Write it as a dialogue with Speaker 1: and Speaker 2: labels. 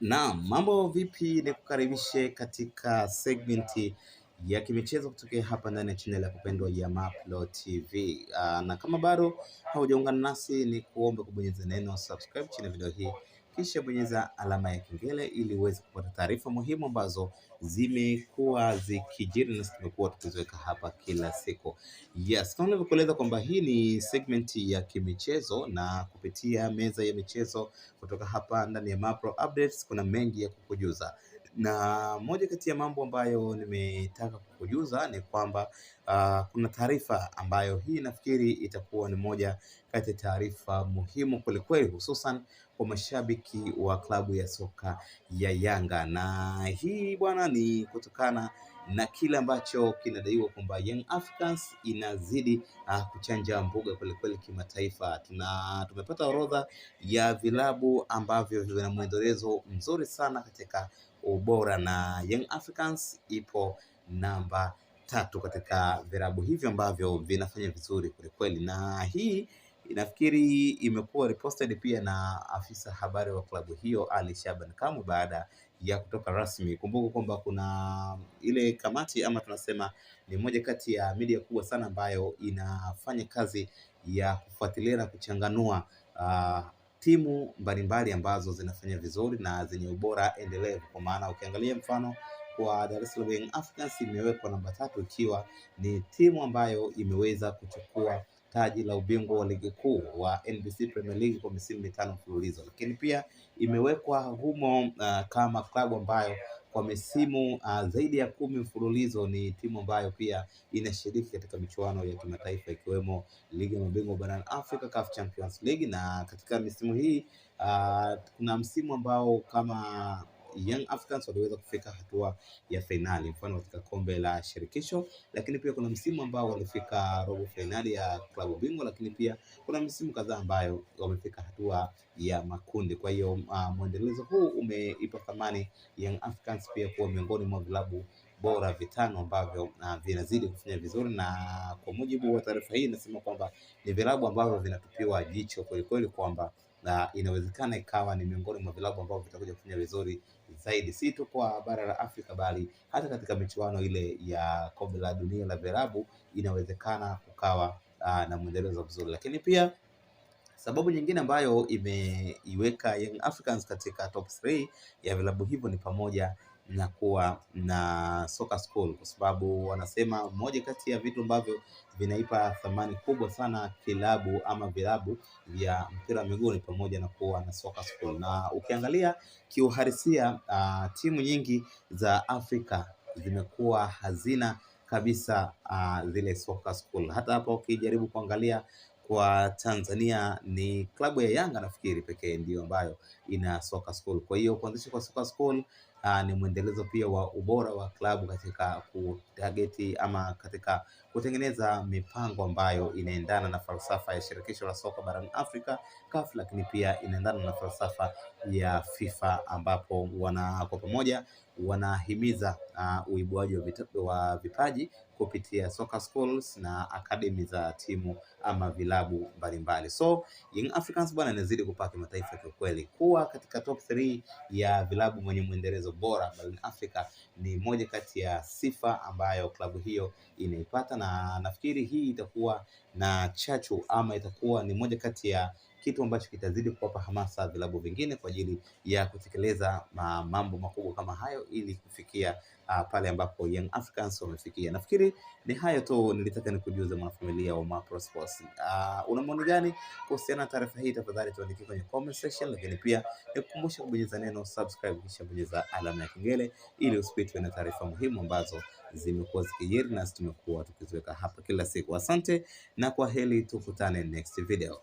Speaker 1: Naam, mambo vipi, nikukaribishe katika segmenti ya kimichezo kutokea hapa ndani ya channel ya kupendwa ya Mapro TV. Na kama bado haujaungana nasi, ni kuombe kubonyeza neno subscribe chini ya video hii, kisha bonyeza alama ya kengele ili uweze kupata taarifa muhimu ambazo zimekuwa zikijiri na tumekuwa tukiziweka hapa kila siku. Yes, kama nilivyokueleza kwamba hii ni segmenti ya kimichezo, na kupitia meza ya michezo kutoka hapa ndani ya Mapro Updates kuna mengi ya kukujuza, na moja kati ya mambo ambayo nimetaka kukujuza ni kwamba kuna taarifa ambayo hii nafikiri itakuwa ni moja kati ya taarifa muhimu kwelikweli, hususan kwa mashabiki wa klabu ya soka ya Yanga. Na hii bwana, ni kutokana na kile ambacho kinadaiwa kwamba Young Africans inazidi kuchanja mbuga kwelikweli kimataifa. Tumepata orodha ya vilabu ambavyo vina mwendelezo mzuri sana katika ubora, na Young Africans ipo namba 3 katika vilabu hivyo ambavyo vinafanya vizuri kwelikweli, na hii inafikiri imekuwa reposted pia na afisa habari wa klabu hiyo Ali Shaban Kamwe baada ya kutoka rasmi. Kumbuka kwamba kuna ile kamati ama tunasema ni moja kati ya media kubwa sana ambayo inafanya kazi ya kufuatilia na kuchanganua timu mbalimbali ambazo zinafanya vizuri na zenye ubora endelevu. Kwa maana ukiangalia mfano kwa Dar es Salaam Young Africans imewekwa namba 3 ikiwa ni timu ambayo imeweza kuchukua taji la ubingwa wa ligi kuu wa NBC Premier League kwa misimu mitano mfululizo, lakini pia imewekwa humo kama klabu ambayo kwa misimu zaidi ya 10 mfululizo ni timu ambayo pia inashiriki katika michuano ya kimataifa ikiwemo ligi ya mabingwa barani Afrika, CAF Champions League. Na katika misimu hii kuna msimu ambao kama Young Africans waliweza kufika hatua ya fainali, mfano katika kombe la shirikisho, lakini pia kuna msimu ambao walifika robo fainali ya klabu bingwa, lakini pia kuna msimu kadhaa ambayo wamefika hatua ya makundi. Kwa hiyo mwendelezo huu umeipa thamani Young Africans pia kuwa miongoni mwa vilabu bora vitano ambavyo vinazidi kufanya vizuri, na kwa mujibu wa taarifa hii inasema kwamba ni vilabu ambavyo vinatupiwa jicho kwelikweli, kwamba na inawezekana ikawa ni miongoni mwa vilabu ambavyo vitakuja kufanya vizuri zaidi, si tu kwa bara la Afrika bali hata katika michuano ile ya kombe la dunia la vilabu inawezekana kukawa na mwendelezo mzuri. Lakini pia sababu nyingine ambayo imeiweka Young Africans katika top 3 ya vilabu hivyo ni pamoja na kuwa na soccer school, kwa sababu wanasema moja kati ya vitu ambavyo vinaipa thamani kubwa sana kilabu ama vilabu vya mpira wa miguu ni pamoja na kuwa na soccer school. Na ukiangalia kiuhalisia timu nyingi za Afrika zimekuwa hazina kabisa zile soccer school. Hata hapa ukijaribu kuangalia kwa Tanzania ni klabu ya Yanga nafikiri pekee ndio ambayo ina soccer school. Kwa hiyo kuanzisha kwa soccer school ni mwendelezo pia wa ubora wa klabu katika kutargeti ama katika kutengeneza mipango ambayo inaendana na falsafa ya shirikisho la soka barani Afrika CAF, lakini pia inaendana na falsafa ya FIFA ambapo kwa pamoja wanahimiza uibuaji wa vipaji kupitia soccer schools na academy za timu ama vilabu mbalimbali. So Young Africans bwana inazidi kupaa kimataifa kwa kweli. Kuwa katika top 3 ya vilabu mwenye mwendelezo bora barani Afrika ni moja kati ya sifa ambayo klabu hiyo inaipata, na nafikiri hii itakuwa na chachu ama itakuwa ni moja kati ya kitu ambacho kitazidi kuwapa hamasa vilabu vingine kwa ajili ya kutekeleza mambo makubwa kama hayo ili kufikia pale ambapo Young Africans wamefikia. Nafikiri ni hayo tu nilitaka nikujuze mwanafamilia wa Mapro Sports. Una maoni gani kuhusiana na taarifa hii? Tafadhali tuandikie kwenye comment section, lakini pia nikukumbusha kubonyeza neno subscribe kisha bonyeza alama ya kengele ili usipitwe na taarifa muhimu ambazo zimekuwa zikijiri na tumekuwa tukiziweka hapa kila siku. Asante na kwa heri, tukutane next video.